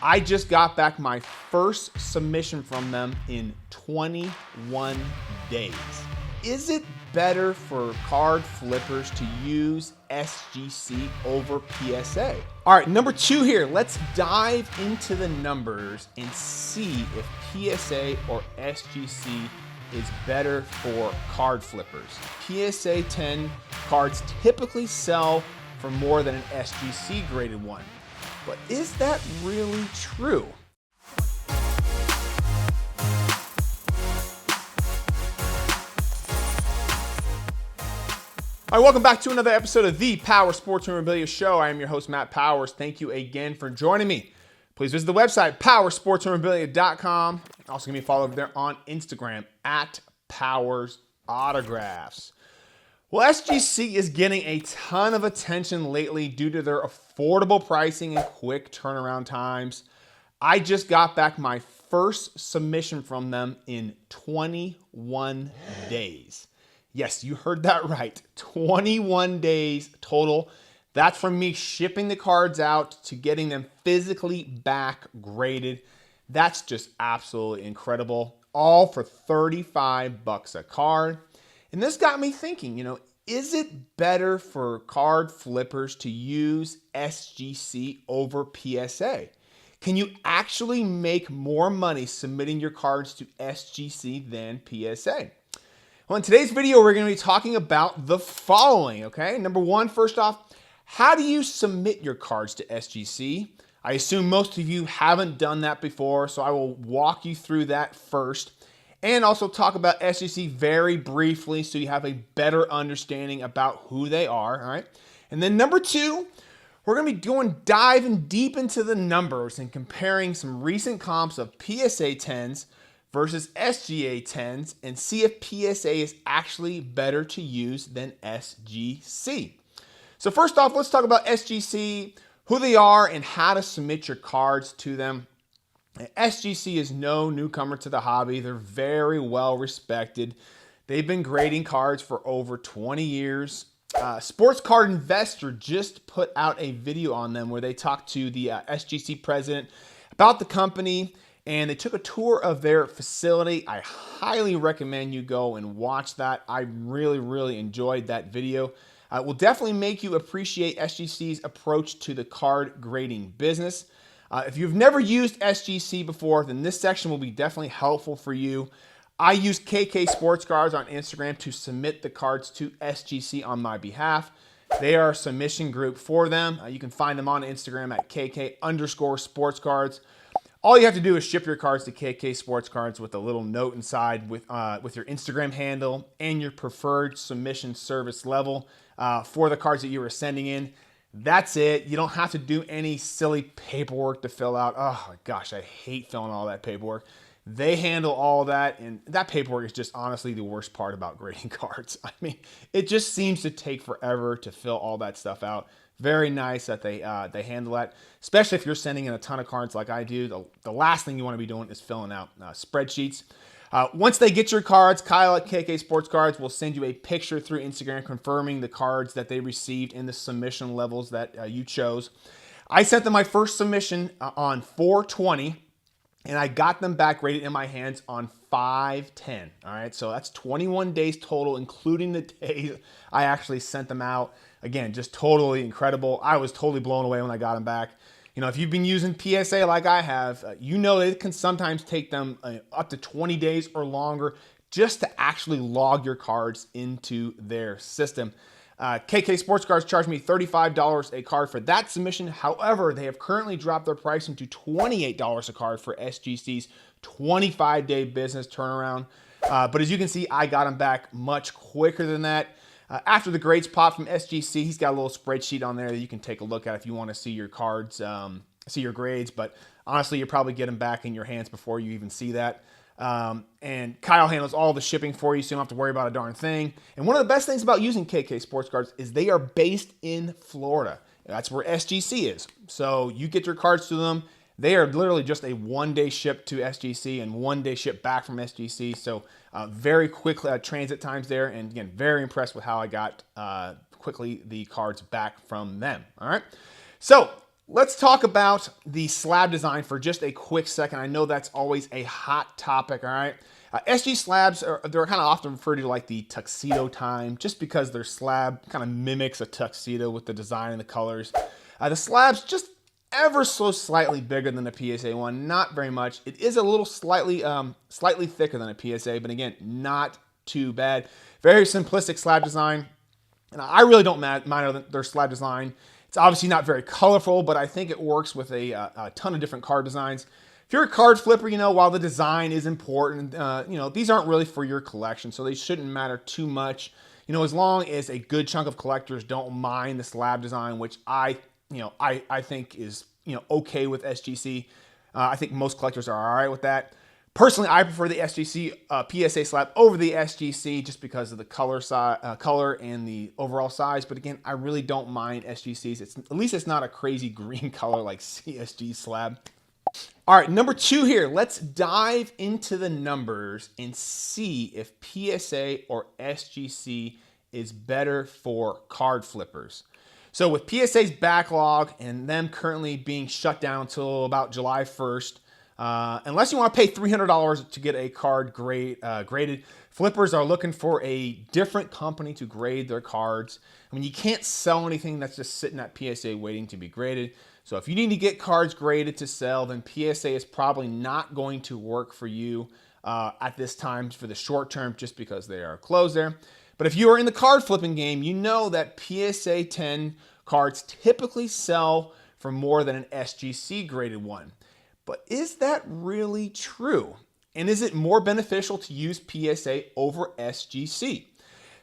I just got back my first submission from them in 21 days. Is it better for card flippers to use SGC over PSA? All right, number 2 here. Let's dive into the numbers and see if PSA or SGC is better for card flippers. PSA 10 cards typically sell for more than an SGC graded one. But is that really true? All right, welcome back to another episode of the Powers Sports Memorabilia Show. I am your host, Matt Powers. Thank you again for joining me. Please visit the website, powersportsmemorabilia.com. Also, give me a follow over there on Instagram at Powers Autographs. Well, SGC is getting a ton of attention lately due to their affordable pricing and quick turnaround times. I just got back my first submission from them in 21 days. Yes, you heard that right. 21 days total. That's from me shipping the cards out to getting them physically back graded. That's just absolutely incredible. All for $35 a card. And this got me thinking, is it better for card flippers to use SGC over PSA? Can you actually make more money submitting your cards to SGC than PSA? Well, in today's video, we're going to be talking about the following, okay? Number 1, first off, how do you submit your cards to SGC? I assume most of you haven't done that before, so I will walk you through that first. And also talk about SGC very briefly so you have a better understanding about who they are, all right? And then number 2, we're going to be diving deep into the numbers and comparing some recent comps of PSA 10s versus SGA 10s and see if PSA is actually better to use than SGC. So first off, let's talk about SGC, who they are, and how to submit your cards to them. SGC is no newcomer to the hobby. They're very well respected. They've been grading cards for over 20 years. Sports Card Investor just put out a video on them where they talked to the SGC president about the company, and they took a tour of their facility. I highly recommend you go and watch that. I really enjoyed that video. It will definitely make you appreciate SGC's approach to the card grading business. If you've never used SGC before, then this section will be definitely helpful for you. I use KK Sports Cards on Instagram to submit the cards to SGC on my behalf. They are a submission group for them. You can find them on Instagram at KK_sports cards. All you have to do is ship your cards to KK Sports Cards with a little note inside with your Instagram handle and your preferred submission service level for the cards that you are sending in. That's it. You don't have to do any silly paperwork to fill out. Oh my gosh, I hate filling all that paperwork. They handle all that, and that paperwork is just honestly the worst part about grading cards. I mean, it just seems to take forever to fill all that stuff out. Very nice that they handle that, especially if you're sending in a ton of cards like I do. The last thing you want to be doing is filling out spreadsheets. Once they get your cards, Kyle at KK Sports Cards will send you a picture through Instagram confirming the cards that they received in the submission levels that you chose. I sent them my first submission on 4/20, and I got them back graded in my hands on 5/10. All right, so that's 21 days total, including the days I actually sent them out. Again, just totally incredible. I was totally blown away when I got them back. If you've been using PSA like I have, it can sometimes take them up to 20 days or longer just to actually log your cards into their system. KK Sports Cards charged me $35 a card for that submission. However, they have currently dropped their pricing to $28 a card for SGC's 25-day business turnaround. But as you can see, I got them back much quicker than that. After the grades pop from SGC, he's got a little spreadsheet on there that you can take a look at if you want to see your cards, see your grades. But honestly, you probably get them back in your hands before you even see that. And Kyle handles all the shipping for you, so you don't have to worry about a darn thing. And one of the best things about using KK Sports Cards is they are based in Florida. That's where SGC is. So you get your cards to them. They are literally just a one-day ship to SGC and one-day ship back from SGC. So very quick transit times there. And again, very impressed with how I got quickly the cards back from them. All right. So Let's talk about the slab design for just a quick second. I know that's always a hot topic, all right? SG slabs, they're kind of often referred to like the tuxedo time, just because their slab kind of mimics a tuxedo with the design and the colors. The slab's just ever so slightly bigger than the PSA one, not very much. It is a little slightly thicker than a PSA, but again, not too bad. Very simplistic slab design, and I really don't mind their slab design. It's obviously not very colorful, but I think it works with a ton of different card designs. If you're a card flipper, while the design is important, these aren't really for your collection, so they shouldn't matter too much. As long as a good chunk of collectors don't mind the slab design, which I think is, okay with SGC. I think most collectors are all right with that. Personally, I prefer the SGC PSA slab over the SGC just because of the color and the overall size. But again, I really don't mind SGCs. At least it's not a crazy green color like CSG slab. All right, number 2 here. Let's dive into the numbers and see if PSA or SGC is better for card flippers. So with PSA's backlog and them currently being shut down until about July 1st, unless you want to pay $300 to get a card graded, flippers are looking for a different company to grade their cards. You can't sell anything that's just sitting at PSA waiting to be graded. So if you need to get cards graded to sell, then PSA is probably not going to work for you at this time for the short term, just because they are closed there. But if you are in the card flipping game, you know that PSA 10 cards typically sell for more than an SGC graded one. But is that really true? And is it more beneficial to use PSA over SGC?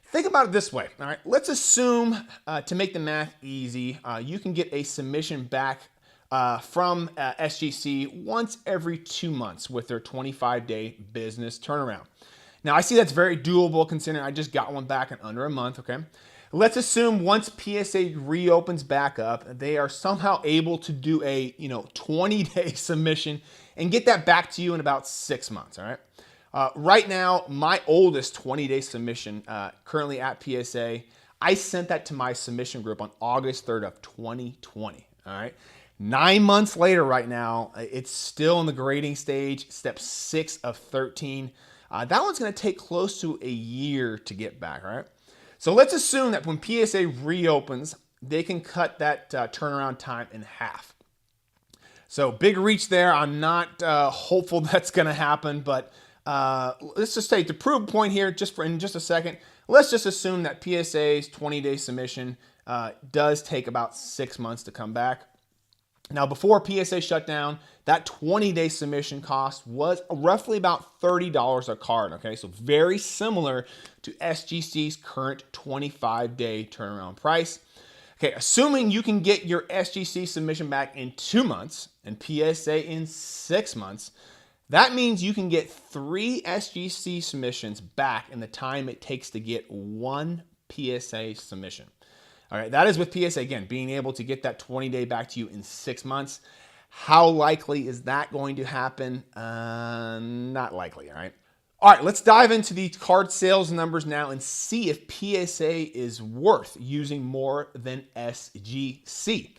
Think about it this way, all right? Let's assume, to make the math easy, you can get a submission back from SGC once every 2 months with their 25-day business turnaround. Now, I see that's very doable considering I just got one back in under a month, okay? Let's assume once PSA reopens back up, they are somehow able to do a 20-day submission and get that back to you in about 6 months, all right? Right now, my oldest 20-day submission currently at PSA, I sent that to my submission group on August 3rd of 2020, all right? 9 months later right now, it's still in the grading stage, step 6 of 13. That one's going to take close to a year to get back, all right? So let's assume that when PSA reopens, they can cut that turnaround time in half. So big reach there. I'm not hopeful that's going to happen, but let's just take the proof point here in just a second. Let's just assume that PSA's 20-day submission does take about 6 months to come back. Now, before PSA shut down, that 20-day submission cost was roughly about $30 a card, okay? So very similar to SGC's current 25-day turnaround price. Okay, assuming you can get your SGC submission back in 2 months and PSA in 6 months, that means you can get 3 SGC submissions back in the time it takes to get 1 PSA submission. All right, that is with PSA, again, being able to get that 20-day back to you in 6 months. How likely is that going to happen? Not likely, all right? All right, let's dive into the card sales numbers now and see if PSA is worth using more than SGC.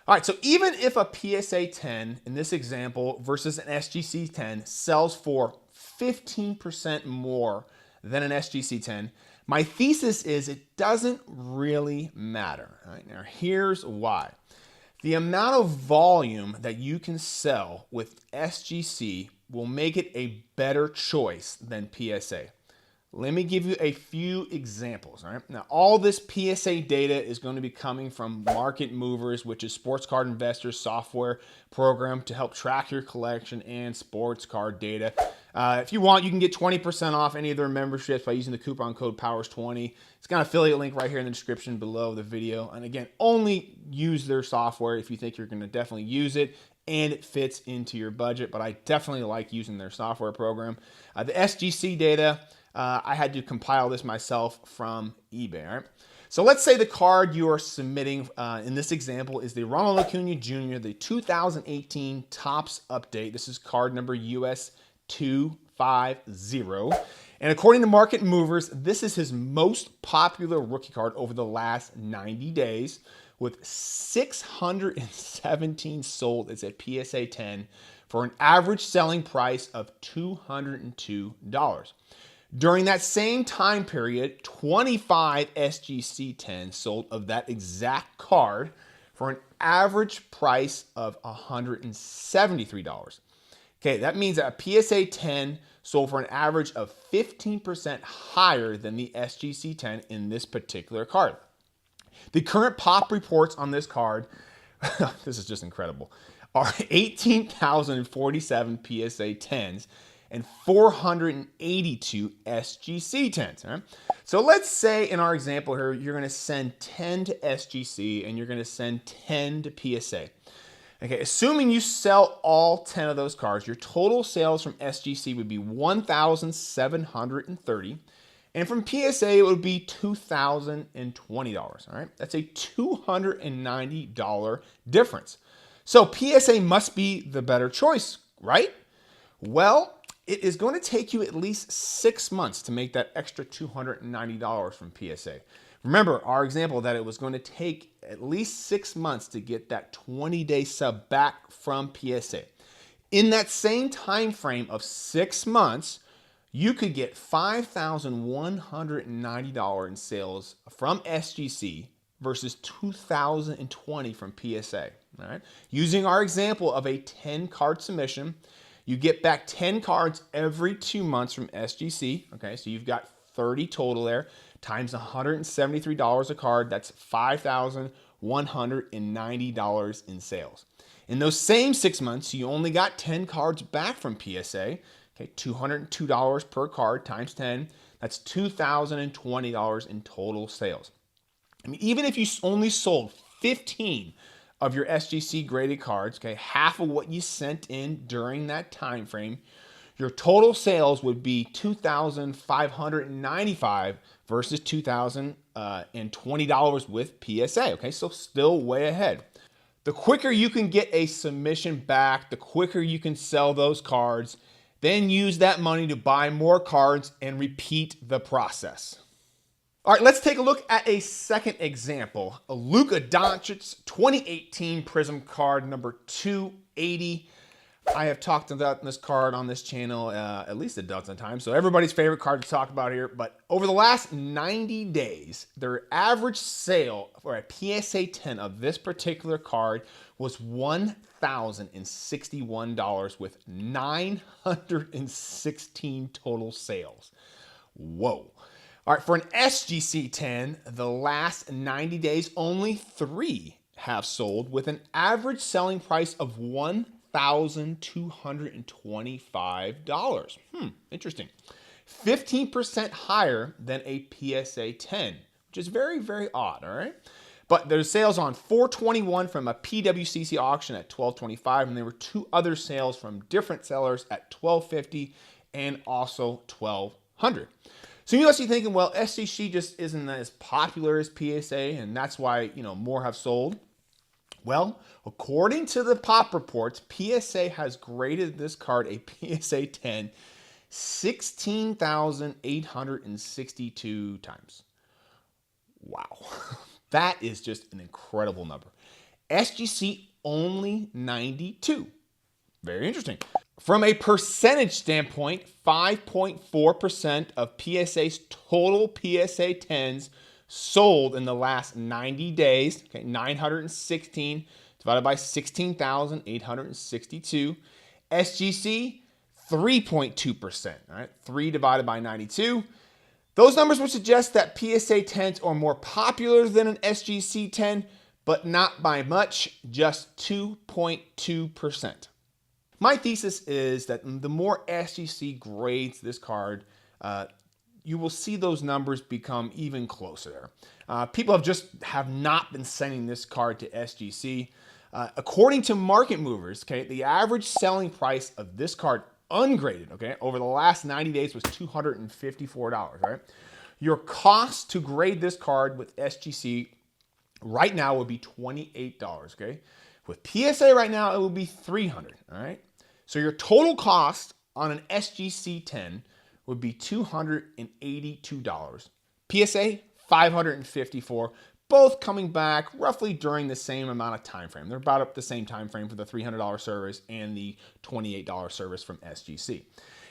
All right, so even if a PSA 10 in this example versus an SGC 10 sells for 15% more than an SGC 10, my thesis is it doesn't really matter. All right, now here's why. The amount of volume that you can sell with SGC will make it a better choice than PSA. Let me give you a few examples. All right. Now, all this PSA data is going to be coming from Market Movers, which is Sports Card Investors software program to help track your collection and sports card data. If you want, you can get 20% off any of their memberships by using the coupon code POWERS20. It's got an affiliate link right here in the description below the video. And again, only use their software if you think you're going to definitely use it and it fits into your budget. But I definitely like using their software program. The SGC data, I had to compile this myself from eBay. All right? So let's say the card you are submitting in this example is the Ronald Acuna Jr., the 2018 Topps Update. This is card number US 250. And according to Market Movers, this is his most popular rookie card over the last 90 days with 617 sold as a PSA 10 for an average selling price of $202. During that same time period, 25 SGC 10s sold of that exact card for an average price of $173. Okay, that means that a PSA 10 sold for an average of 15% higher than the SGC 10 in this particular card. The current pop reports on this card, this is just incredible, are 18,047 PSA 10s and 482 SGC 10s. Right? So let's say in our example here, you're going to send 10 to SGC and you're going to send 10 to PSA. Okay, assuming you sell all 10 of those cards, your total sales from SGC would be 1,730. And from PSA, it would be $2,020. All right, that's a $290 difference. So PSA must be the better choice, right? Well, it is going to take you at least 6 months to make that extra $290 from PSA. Remember our example that it was going to take at least 6 months to get that 20-day sub back from PSA. In that same time frame of 6 months, you could get $5,190 in sales from SGC versus $2,020 from PSA. All right? Using our example of a 10-card submission, you get back 10 cards every 2 months from SGC. Okay, so you've got 30 total there, times $173 a card. That's $5,190 in sales. In those same 6 months, you only got 10 cards back from PSA. Okay, $202 per card times 10. That's $2,020 in total sales. I mean, even if you only sold 15 of your SGC graded cards, okay, half of what you sent in during that time frame, your total sales would be $2,595 versus $2,020 with PSA. Okay, so still way ahead. The quicker you can get a submission back, the quicker you can sell those cards, then use that money to buy more cards and repeat the process. All right, let's take a look at a second example. A Luka Doncic 2018 Prism card number 280. I have talked about this card on this channel at least a dozen times, so everybody's favorite card to talk about here. But over the last 90 days, their average sale for a PSA 10 of this particular card was $1,061 with 916 total sales. Whoa. All right, for an SGC 10, the last 90 days, only 3 have sold with an average selling price of $1,225. Interesting. 15% higher than a PSA 10, which is very, very odd, all right? But there's sales on 4/21 from a PWCC auction at $12.25, and there were 2 other sales from different sellers at $12.50 and also $1,200. So you must be thinking, well, SGC just isn't as popular as PSA, and that's why, more have sold. Well, according to the pop reports, PSA has graded this card a PSA 10 16,862 times. Wow. That is just an incredible number. SGC only 92. Very interesting. From a percentage standpoint, 5.4% of PSA's total PSA 10s sold in the last 90 days. Okay, 916 divided by 16,862. SGC, 3.2%. All right, 3 divided by 92. Those numbers would suggest that PSA 10s are more popular than an SGC 10, but not by much, just 2.2%. My thesis is that the more SGC grades this card, you will see those numbers become even closer. People have not been sending this card to SGC. According to market movers, okay, the average selling price of this card ungraded, okay, over the last 90 days was $254, right? Your cost to grade this card with SGC right now would be $28, okay? With PSA right now, it would be $300, all right? So your total cost on an SGC 10 would be $282. PSA, $554. both coming back roughly during the same amount of time frame. They're about up the same time frame for the $300 service and the $28 service from SGC.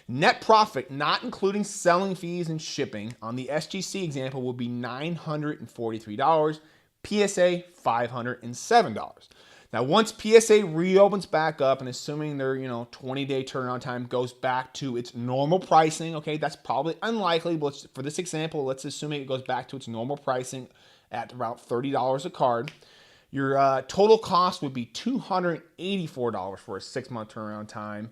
Net profit, not including selling fees and shipping, on the SGC example would be $943, PSA $507. Now, once PSA reopens back up, and assuming their 20-day turnaround time goes back to its normal pricing, okay, that's probably unlikely, but for this example, let's assume it goes back to its normal pricing at about $30 a card. Your total cost would be $284 for a 6-month turnaround time,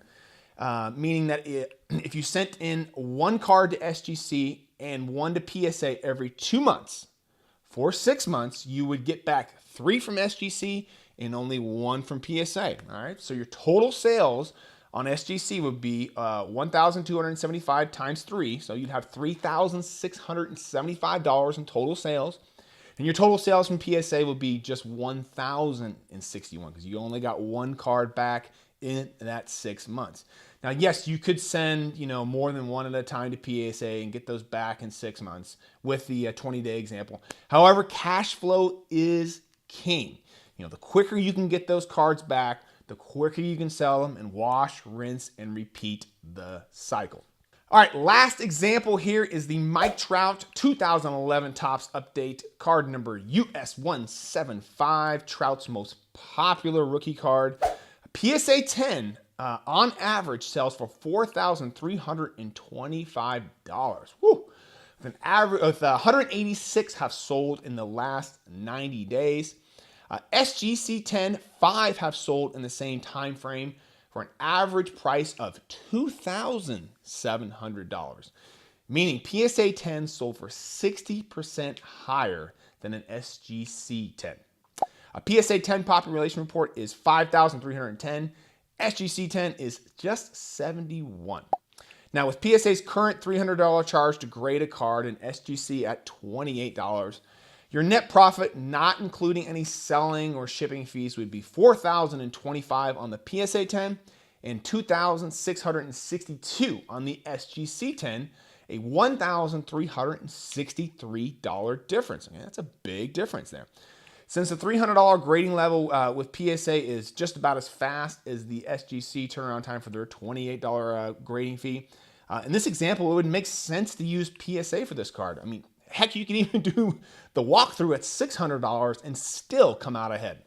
meaning that if you sent in one card to SGC and one to PSA every 2 months, for 6 months, you would get back 3 from SGC and only 1 from PSA. All right, so your total sales on SGC would be 1,275 times 3, so you'd have $3,675 in total sales. And your total sales from PSA would be just 1,061 because you only got one card back in that 6 months. Now, yes, you could send more than one at a time to PSA and get those back in 6 months with the 20-day example. However, cash flow is king. The quicker you can get those cards back, the quicker you can sell them and wash, rinse, and repeat the cycle. All right, last example here is the Mike Trout 2011 Topps Update card number US175, Trout's most popular rookie card. PSA 10 on average sells for $4,325. Woo! With an average of 186 have sold in the last 90 days. SGC 10, 5 have sold in the same time frame for an average price of $2,700, meaning PSA 10 sold for 60% higher than an SGC 10. A PSA 10 population report is 5,310. SGC 10 is just 71. Now, with PSA's current $300 charge to grade a card and SGC at $28, your net profit, not including any selling or shipping fees, would be $4,025 on the PSA 10 and $2,662 on the SGC 10, a $1,363 difference. Okay, that's a big difference there. Since the $300 grading level with PSA is just about as fast as the SGC turnaround time for their $28 grading fee, in this example, it would make sense to use PSA for this card. I mean, heck, you can even do the walkthrough at $600 and still come out ahead.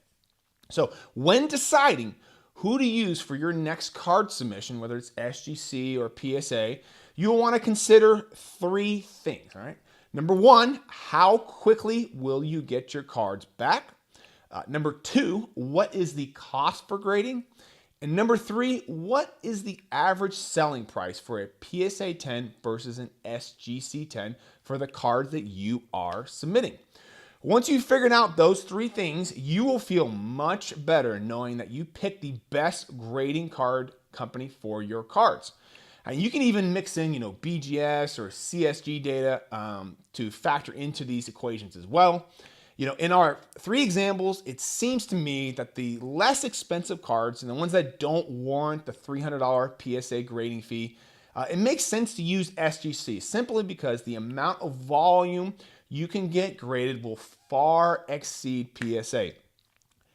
So when deciding who to use for your next card submission, whether it's SGC or PSA, you'll want to consider 3 things, all right? Number 1, how quickly will you get your cards back? Number 2, what is the cost for grading? And number 3, what is the average selling price for a PSA 10 versus an SGC 10 for the cards that you are submitting? Once you've figured out those 3 things, you will feel much better knowing that you picked the best grading card company for your cards. And you can even mix in, BGS or CSG data to factor into these equations as well. In our 3 examples, it seems to me that the less expensive cards and the ones that don't warrant the $300 PSA grading fee, it makes sense to use SGC simply because the amount of volume you can get graded will far exceed PSA.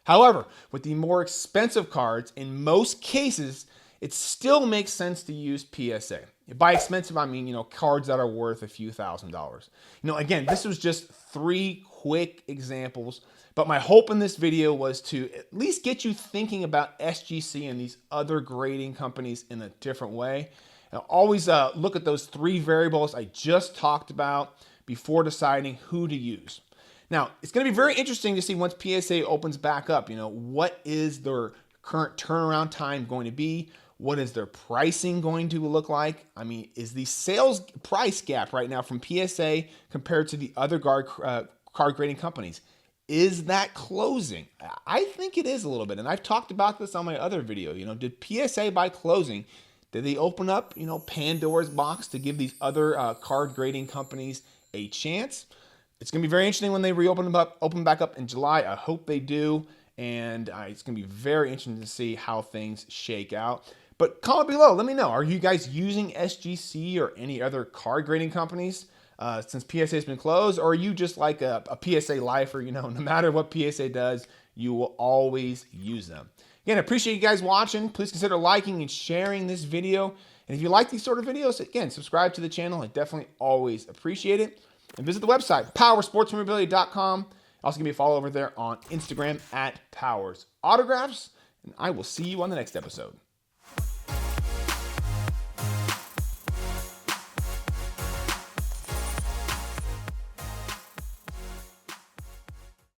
However, with the more expensive cards, in most cases, it still makes sense to use PSA. By expensive, I mean, cards that are worth a few $1,000s. Again, this was just 3 quick examples, but my hope in this video was to at least get you thinking about SGC and these other grading companies in a different way. Now, always look at those 3 variables I just talked about before deciding who to use. Now, it's going to be very interesting to see once PSA opens back up, what is their current turnaround time going to be? What is their pricing going to look like? I mean, is the sales price gap right now from PSA compared to the other card grading companies, is that closing? I think it is a little bit, and I've talked about this on my other video. Did PSA by closing, did they open up, Pandora's box to give these other card grading companies a chance? It's going to be very interesting when they open back up in July. I hope they do, and it's going to be very interesting to see how things shake out. But comment below. Let me know. Are you guys using SGC or any other card grading companies? since PSA has been closed, or are you just like a PSA lifer? No matter what PSA does, you will always use them. Again, I appreciate you guys watching. Please consider liking and sharing this video. And if you like these sort of videos, again, subscribe to the channel. I definitely always appreciate it. And visit the website, powersportsmemorabilia.com. Also, give me a follow over there on Instagram at Powers Autographs. And I will see you on the next episode.